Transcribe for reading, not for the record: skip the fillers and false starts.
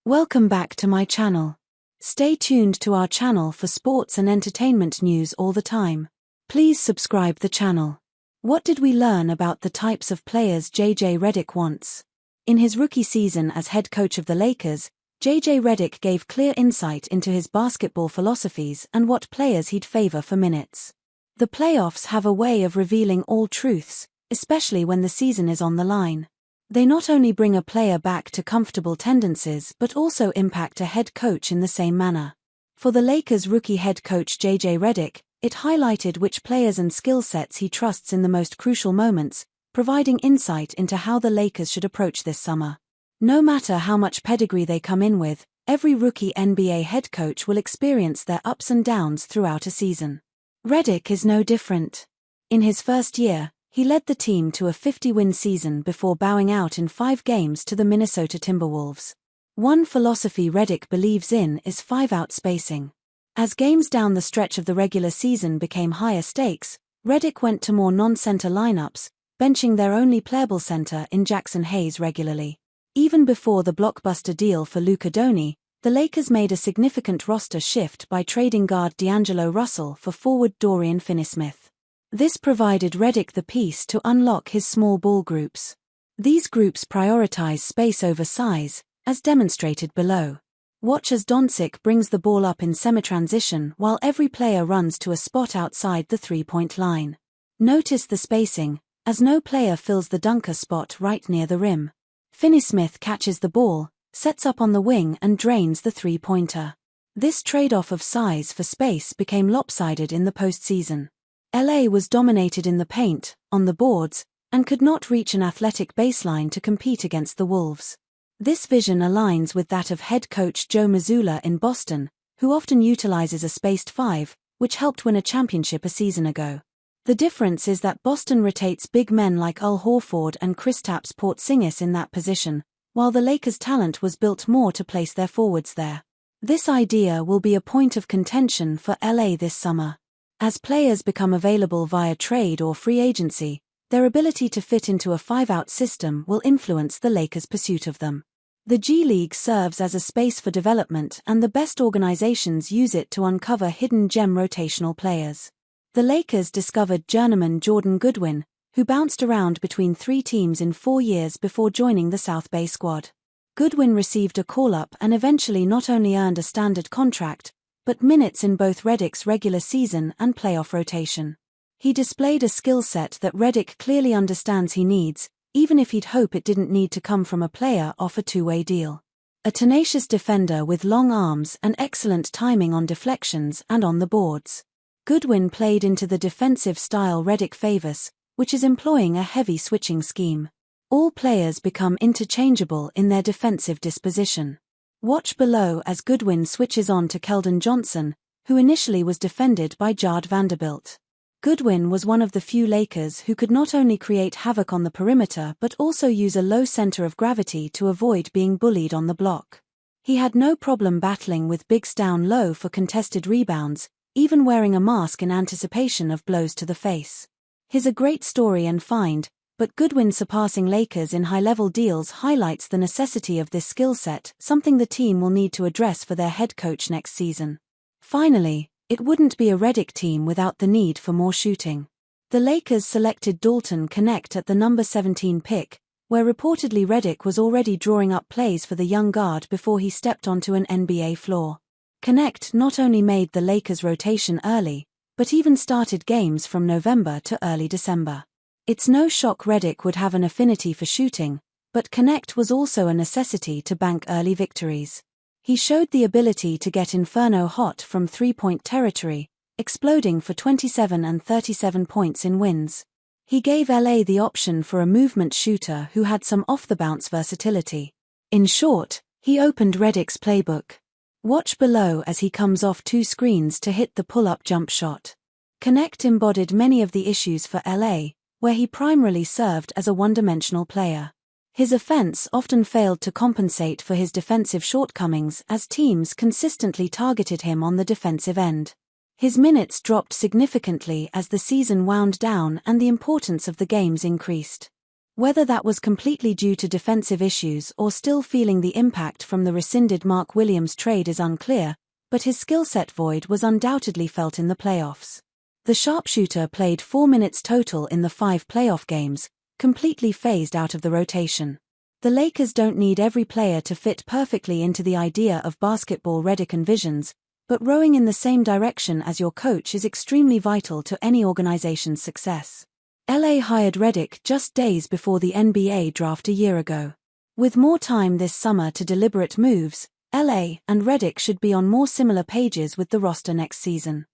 Welcome back to my channel. Stay tuned to our channel for sports and entertainment news all the time. Please subscribe the channel. What did we learn about the types of players JJ Redick wants? In his rookie season as head coach of the Lakers, JJ Redick gave clear insight into his basketball philosophies and what players he'd favor for minutes. The playoffs have a way of revealing all truths, especially when the season is on the line. They not only bring a player back to comfortable tendencies but also impact a head coach in the same manner. For the Lakers' rookie head coach JJ Redick, it highlighted which players and skill sets he trusts in the most crucial moments, providing insight into how the Lakers should approach this summer. No matter how much pedigree they come in with, every rookie NBA head coach will experience their ups and downs throughout a season. Redick is no different. In his first year, he led the team to a 50-win season before bowing out in 5 games to the Minnesota Timberwolves. One philosophy Redick believes in is 5-out spacing. As games down the stretch of the regular season became higher stakes, Redick went to more non-center lineups, benching their only playable center in Jackson Hayes regularly. Even before the blockbuster deal for Luka Doncic, the Lakers made a significant roster shift by trading guard D'Angelo Russell for forward Dorian Finney-Smith. This provided Redick the piece to unlock his small ball groups. These groups prioritize space over size, as demonstrated below. Watch as Doncic brings the ball up in semi-transition while every player runs to a spot outside the three-point line. Notice the spacing, as no player fills the dunker spot right near the rim. Finney-Smith catches the ball, sets up on the wing and drains the three-pointer. This trade-off of size for space became lopsided in the postseason. LA was dominated in the paint, on the boards, and could not reach an athletic baseline to compete against the Wolves. This vision aligns with that of head coach Joe Mazzulla in Boston, who often utilizes a spaced 5, which helped win a championship a season ago. The difference is that Boston rotates big men like Al Horford and Kristaps Porzingis in that position, while the Lakers' talent was built more to place their forwards there. This idea will be a point of contention for LA this summer. As players become available via trade or free agency, their ability to fit into a 5-out system will influence the Lakers' pursuit of them. The G League serves as a space for development and the best organizations use it to uncover hidden gem rotational players. The Lakers discovered journeyman Jordan Goodwin, who bounced around between 3 teams in 4 years before joining the South Bay squad. Goodwin received a call-up and eventually not only earned a standard contract, but minutes in both Redick's regular season and playoff rotation. He displayed a skill set that Redick clearly understands he needs, even if he'd hope it didn't need to come from a player off a 2-way deal. A tenacious defender with long arms and excellent timing on deflections and on the boards. Goodwin played into the defensive style Redick favors, which is employing a heavy switching scheme. All players become interchangeable in their defensive disposition. Watch below as Goodwin switches on to Keldon Johnson, who initially was defended by Jard Vanderbilt. Goodwin was one of the few Lakers who could not only create havoc on the perimeter but also use a low center of gravity to avoid being bullied on the block. He had no problem battling with bigs down low for contested rebounds, even wearing a mask in anticipation of blows to the face. He's a great story and find, but Goodwin surpassing Lakers in high-level deals highlights the necessity of this skill set, something the team will need to address for their head coach next season. Finally, it wouldn't be a Redick team without the need for more shooting. The Lakers selected Dalton Knecht at the number 17 pick, where reportedly Redick was already drawing up plays for the young guard before he stepped onto an NBA floor. Knecht not only made the Lakers' rotation early, but even started games from November to early December. It's no shock Redick would have an affinity for shooting, but Knecht was also a necessity to bank early victories. He showed the ability to get inferno hot from 3-point territory, exploding for 27 and 37 points in wins. He gave LA the option for a movement shooter who had some off-the-bounce versatility. In short, he opened Redick's playbook. Watch below as he comes off 2 screens to hit the pull-up jump shot. Knecht embodied many of the issues for LA, where he primarily served as a one-dimensional player. His offense often failed to compensate for his defensive shortcomings as teams consistently targeted him on the defensive end. His minutes dropped significantly as the season wound down and the importance of the games increased. Whether that was completely due to defensive issues or still feeling the impact from the rescinded Mark Williams trade is unclear, but his skill set void was undoubtedly felt in the playoffs. The sharpshooter played 4 minutes total in the 5 playoff games, completely phased out of the rotation. The Lakers don't need every player to fit perfectly into the idea of basketball Redick envisions, but rowing in the same direction as your coach is extremely vital to any organization's success. LA hired Redick just days before the NBA draft a year ago. With more time this summer to deliberate moves, LA and Redick should be on more similar pages with the roster next season.